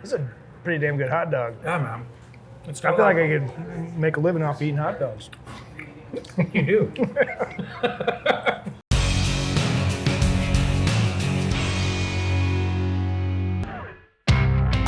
It's a pretty damn good hot dog. Yeah, man. I feel like I could make a living off eating hot dogs. You do.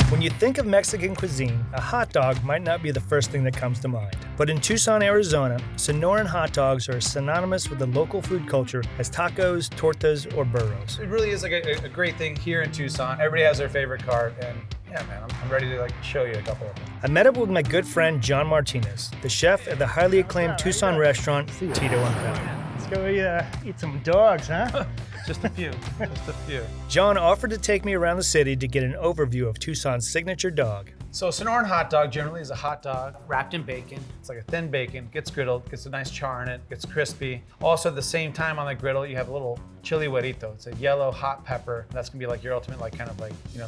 When you think of Mexican cuisine, a hot dog might not be the first thing that comes to mind. But in Tucson, Arizona, Sonoran hot dogs are synonymous with the local food culture as tacos, tortas, or burros. It really is like a great thing here in Tucson. Everybody has their favorite cart, and yeah, man, I'm ready to like show you a couple of them. I met up with my good friend John Martinez, the chef at the highly acclaimed Tucson restaurant Tito and Pal. Let's go eat some dogs, huh? Just a few, just a few. John offered to take me around the city to get an overview of Tucson's signature dog. So Sonoran hot dog generally is a hot dog wrapped in bacon. It's like a thin bacon, gets griddled, gets a nice char in it, gets crispy. Also at the same time on the griddle, you have a little chili güerito. It's a yellow hot pepper. That's gonna be like your ultimate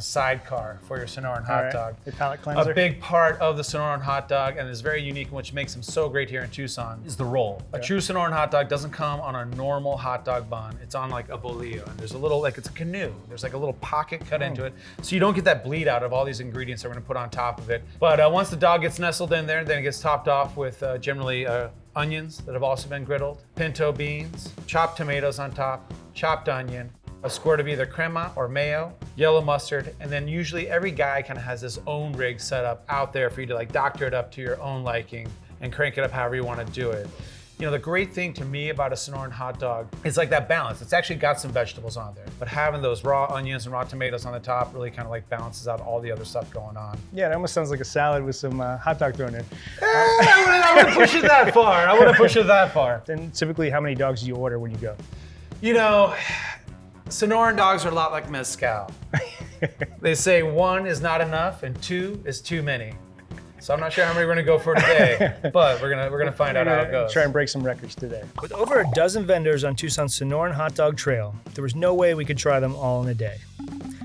sidecar for your Sonoran hot dog. The palate cleanser. A big part of the Sonoran hot dog, and is very unique, and which makes them so great here in Tucson, is the roll. A true Sonoran hot dog doesn't come on a normal hot dog bun. It's on like a bolillo, and there's a little, like it's a canoe. There's like a little pocket cut into it, so you don't get that bleed out of all these ingredients that we're gonna put on top of it. But once the dog gets nestled in there, then it gets topped off with generally onions that have also been griddled, pinto beans, chopped tomatoes on top, chopped onion, a squirt of either crema or mayo, yellow mustard, and then usually every guy kind of has his own rig set up out there for you to like doctor it up to your own liking and crank it up however you want to do it. You know, the great thing to me about a Sonoran hot dog is like that balance. It's actually got some vegetables on there, but having those raw onions and raw tomatoes on the top really kind of like balances out all the other stuff going on. Yeah, it almost sounds like a salad with some hot dog thrown in. I wouldn't push it that far. I wouldn't push it that far. Then typically, how many dogs do you order when you go? You know, Sonoran dogs are a lot like mezcal. They say 1 is not enough and 2 is too many. So I'm not sure how many we're gonna go for today, but we're gonna find out how it goes. Try and break some records today. With over a dozen vendors on Tucson's Sonoran Hot Dog Trail, there was no way we could try them all in a day.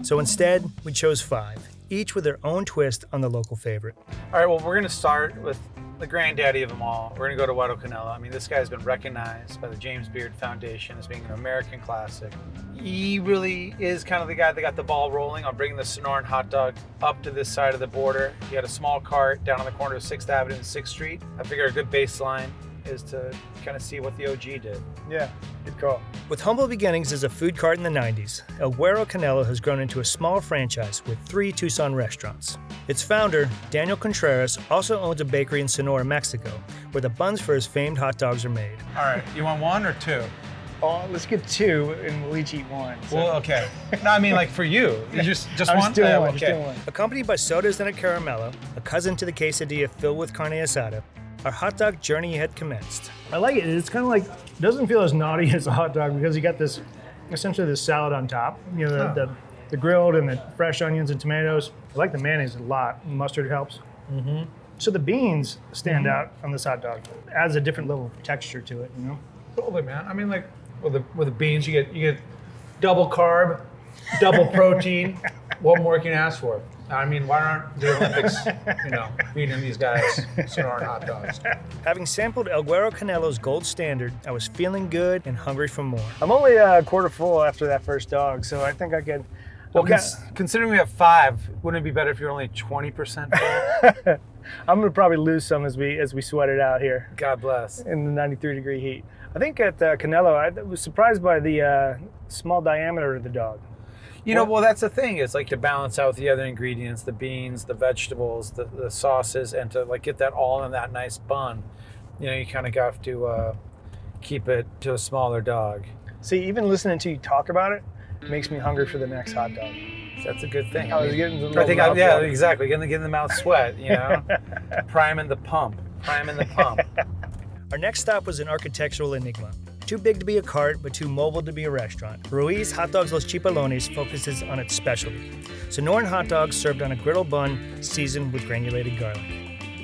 So instead, we chose 5, each with their own twist on the local favorite. All right, well, we're gonna start with the granddaddy of them all. We're gonna go to Elguero Canelo. I mean, this guy's been recognized by the James Beard Foundation as being an American classic. He really is kind of the guy that got the ball rolling on bringing the Sonoran hot dog up to this side of the border. He had a small cart down on the corner of 6th Avenue and 6th Street. I figure a good baseline is to kind of see what the OG did. Yeah, good call. With humble beginnings as a food cart in the 90s, Elguero Canelo has grown into a small franchise with 3 Tucson restaurants. Its founder, Daniel Contreras, also owns a bakery in Sonora, Mexico, where the buns for his famed hot dogs are made. All right, you want 1 or 2? Oh, let's get 2 and we'll each eat 1. So. Well, okay. No, I mean like for you. You just one? I'm just doing one, okay. just doing one. Accompanied by sodas and a caramelo, a cousin to the quesadilla filled with carne asada, our hot dog journey had commenced. I like it. It's kind of like, it doesn't feel as naughty as a hot dog because you got this, essentially this salad on top. You know, the grilled and the fresh onions and tomatoes. I like the mayonnaise a lot. Mustard helps. Mm-hmm. So the beans stand out on this hot dog. It adds a different level of texture to it, you know? Totally, man. I mean, like with the beans, you get double carb, double protein. What more can you ask for? I mean, why aren't the Olympics, feeding these guys Sonoran hot dogs? Having sampled Elguero Canelo's gold standard, I was feeling good and hungry for more. I'm only a quarter full after that first dog, so I think I can. Well, considering we have 5, wouldn't it be better if you're only 20% full? I'm gonna probably lose some as we sweat it out here. God bless. In the 93-degree heat. I think at Canelo, I was surprised by the small diameter of the dog. Well, that's the thing. It's like to balance out the other ingredients, the beans, the vegetables, the sauces, and to like get that all in that nice bun. You kind of have to keep it to a smaller dog. See, even listening to you talk about it makes me hungry for the next hot dog. That's a good thing. I was getting the yeah, exactly. Getting the mouth sweat, Priming the pump. Our next stop was an architectural enigma. Too big to be a cart, but too mobile to be a restaurant. Ruiz Hot Dogs Los Chipalones focuses on its specialty. Sonoran hot dogs served on a griddle bun seasoned with granulated garlic.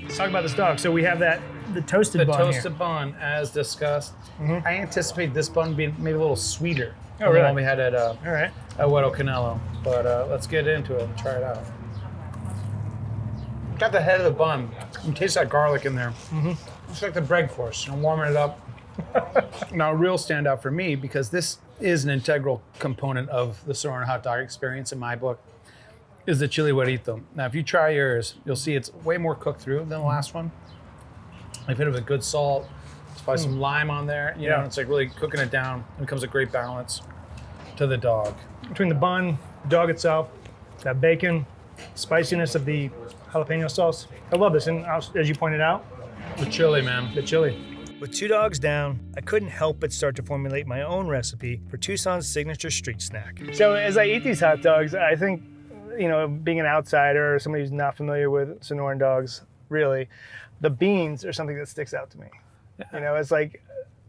Let's talk about this dog. So we have the toasted bun here. The toasted bun, as discussed. Mm-hmm. I anticipate this bun being maybe a little sweeter than the one we had at Elguero Canelo. But let's get into it and try it out. Got the head of the bun. You can taste that garlic in there. Mm-hmm. It's like the bread course, warming it up. Now, a real standout for me, because this is an integral component of the Sonoran hot dog experience in my book, is the chili guarito. Now, if you try yours, you'll see it's way more cooked through than the last one. I've hit it with good salt. There's probably some lime on there. You know, it's like really cooking it down. It becomes a great balance to the dog. Between the bun, the dog itself, that bacon, spiciness of the jalapeno sauce. I love this. And as you pointed out, The chili, man. the chili. With 2 dogs down, I couldn't help but start to formulate my own recipe for Tucson's signature street snack. So as I eat these hot dogs, I think, you know, being an outsider or somebody who's not familiar with Sonoran dogs, really, the beans are something that sticks out to me. You know, it's like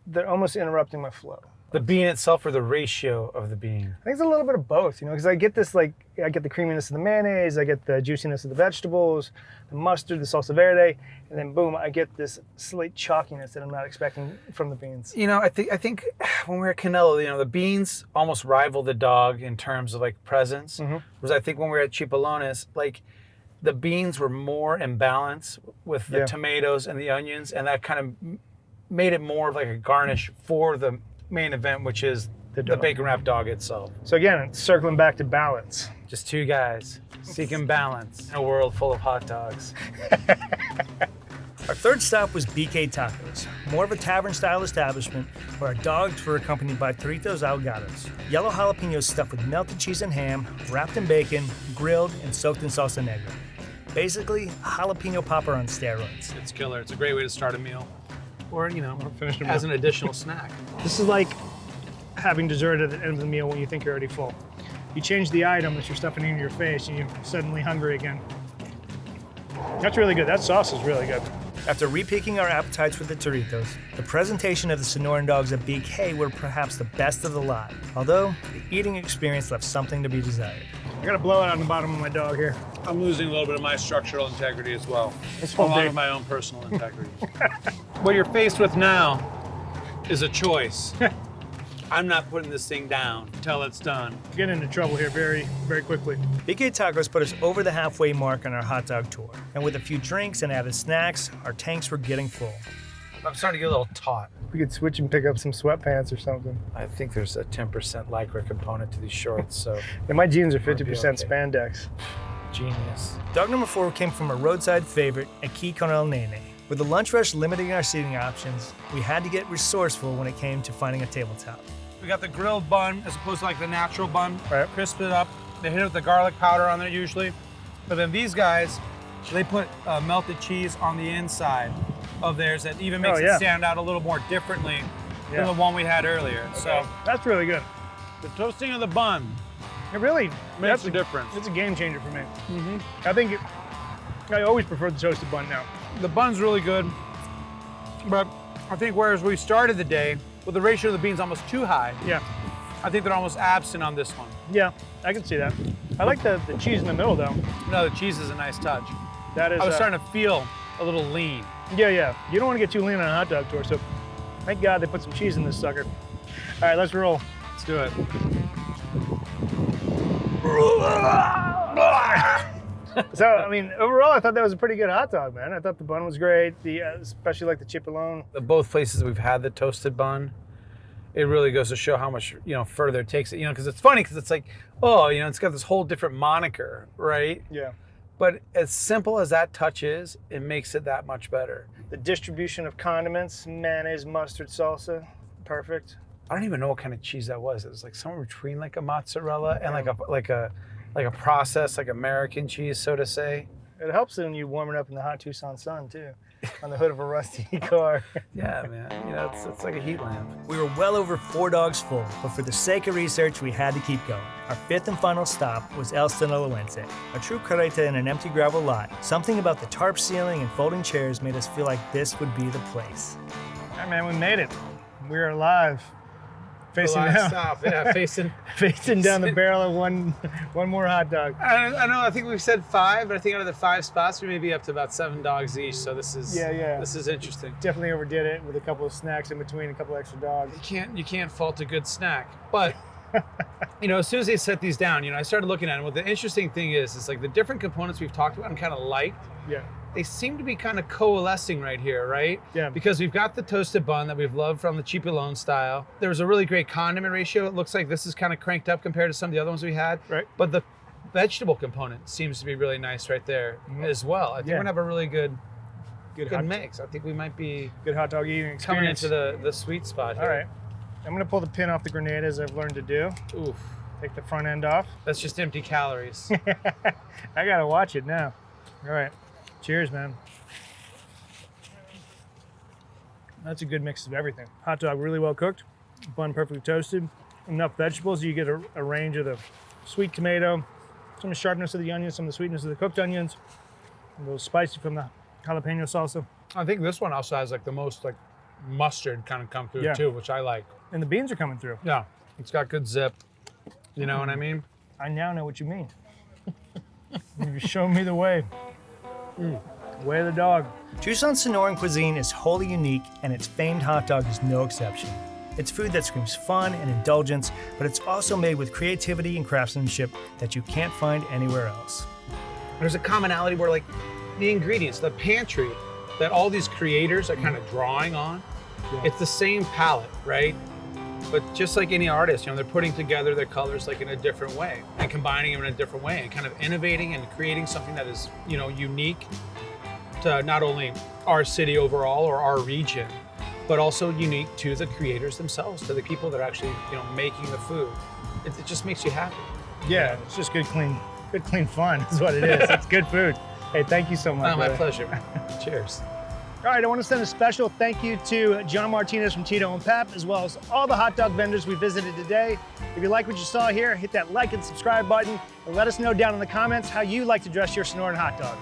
they're almost interrupting my flow. The bean itself or the ratio of the bean? I think it's a little bit of both, you know, because I get this, like, I get the creaminess of the mayonnaise, I get the juiciness of the vegetables, the mustard, the salsa verde, and then boom, I get this slight chalkiness that I'm not expecting from the beans. You know, I think when we were at Canelo, you know, the beans almost rival the dog in terms of like presence. Whereas I think when we were at Chipolones, like the beans were more in balance with the tomatoes and the onions, and that kind of made it more of like a garnish for the main event, which is the bacon wrapped dog itself. So again, circling back to balance. Just 2 guys seeking balance in a world full of hot dogs. Our third stop was BK Tacos, more of a tavern-style establishment where our dogs were accompanied by Torritos Ahogados, yellow jalapenos stuffed with melted cheese and ham, wrapped in bacon, grilled, and soaked in salsa negra. Basically, a jalapeno popper on steroids. It's killer. It's a great way to start a meal. Or, you know, finish the as an additional snack. This is like having dessert at the end of the meal when you think you're already full. You change the item that you're stuffing in your face and you're suddenly hungry again. That's really good. That sauce is really good. After repicking our appetites with the Torritos, the presentation of the Sonoran dogs at BK were perhaps the best of the lot, although the eating experience left something to be desired. I got a blowout on the bottom of my dog here. I'm losing a little bit of my structural integrity as well, along with my own personal integrity. What you're faced with now is a choice. I'm not putting this thing down until it's done. Get into trouble here very, very quickly. BK Tacos put us over the halfway mark on our hot dog tour, and with a few drinks and added snacks, our tanks were getting full. I'm starting to get a little taut. We could switch and pick up some sweatpants or something. I think there's a 10% Lycra component to these shorts, so. And my jeans are 50% okay. spandex. Genius. Dog number 4 came from a roadside favorite at Key Conen Nene. With the lunch rush limiting our seating options, we had to get resourceful when it came to finding a tabletop. We got the grilled bun as opposed to like the natural bun. Right. Crisp it up. They hit it with the garlic powder on there usually. But then these guys, they put melted cheese on the inside of theirs that even makes it stand out a little more differently than the one we had earlier. Okay. So that's really good. The toasting of the bun, it really makes a difference. It's a game changer for me. I think I always prefer the toasted bun now. The bun's really good, but I think whereas we started the day with the ratio of the beans almost too high, I think they're almost absent on this one. Yeah, I can see that. I like the cheese in the middle though. No, the cheese is a nice touch. That is. I was starting to feel a little lean. Yeah. You don't want to get too lean on a hot dog tour, so thank God they put some cheese in this sucker. All right, let's roll. Let's do it. So, I mean, overall, I thought that was a pretty good hot dog, man. I thought the bun was great, especially like the chipolone. Both places we've had the toasted bun, it really goes to show how much, further it takes it, because it's funny because it's like, it's got this whole different moniker, right? Yeah. But as simple as that touch is, it makes it that much better. The distribution of condiments, mayonnaise, mustard, salsa, perfect. I don't even know what kind of cheese that was. It was like somewhere between like a mozzarella and like a processed, like American cheese, so to say. It helps when you warm it up in the hot Tucson sun too, on the hood of a rusty car. Yeah, man. It's like a heat lamp. We were well over 4 dogs full, but for the sake of research, we had to keep going. Our 5th and final stop was El Sinaloense, a true carreta in an empty gravel lot. Something about the tarp ceiling and folding chairs made us feel like this would be the place. All right, man, we made it. We're alive. Facing down. Stop. Yeah, facing down the barrel of one more hot dog. I know. I think we've said 5, but I think out of the 5 spots, we may be up to about 7 dogs each. So this is This is interesting. Definitely overdid it with a couple of snacks in between, a couple extra dogs. You can't fault a good snack, but as soon as they set these down, I started looking at them. What the interesting thing is like the different components we've talked about and kind of liked. Yeah. They seem to be kind of coalescing right here, right? Yeah. Because we've got the toasted bun that we've loved from the chipolone style. There was a really great condiment ratio. It looks like this is kind of cranked up compared to some of the other ones we had. Right. But the vegetable component seems to be really nice right there as well. I think we're gonna have a really good mix. I think we might be good hot dog eating experience. coming into the sweet spot here. All right. I'm gonna pull the pin off the grenade as I've learned to do. Oof. Take the front end off. That's just empty calories. I gotta watch it now. All right. Cheers, man. That's a good mix of everything. Hot dog really well cooked, bun perfectly toasted, enough vegetables. You get a range of the sweet tomato, some of the sharpness of the onions, some of the sweetness of the cooked onions, a little spicy from the jalapeno salsa. I think this one also has like the most like mustard kind of come through too, which I like. And the beans are coming through. Yeah, it's got good zip. You know what I mean? I now know what you mean. You've shown me the way. Way of the dog. Tucson's Sonoran cuisine is wholly unique, and its famed hot dog is no exception. It's food that screams fun and indulgence, but it's also made with creativity and craftsmanship that you can't find anywhere else. There's a commonality where like the ingredients, the pantry that all these creators are kind of drawing on, it's the same palette, right? But just like any artist, you know, they're putting together their colors like in a different way and combining them in a different way and kind of innovating and creating something that is, you know, unique to not only our city overall or our region, but also unique to the creators themselves, to the people that are actually, you know, making the food. It just makes you happy. Yeah, it's just good, clean fun is what it is. It's good food. Hey, thank you so much. Oh, my pleasure. Cheers. All right, I want to send a special thank you to John Martinez from Tito and Pep, as well as all the hot dog vendors we visited today. If you like what you saw here, hit that like and subscribe button, and let us know down in the comments how you like to dress your Sonoran hot dog.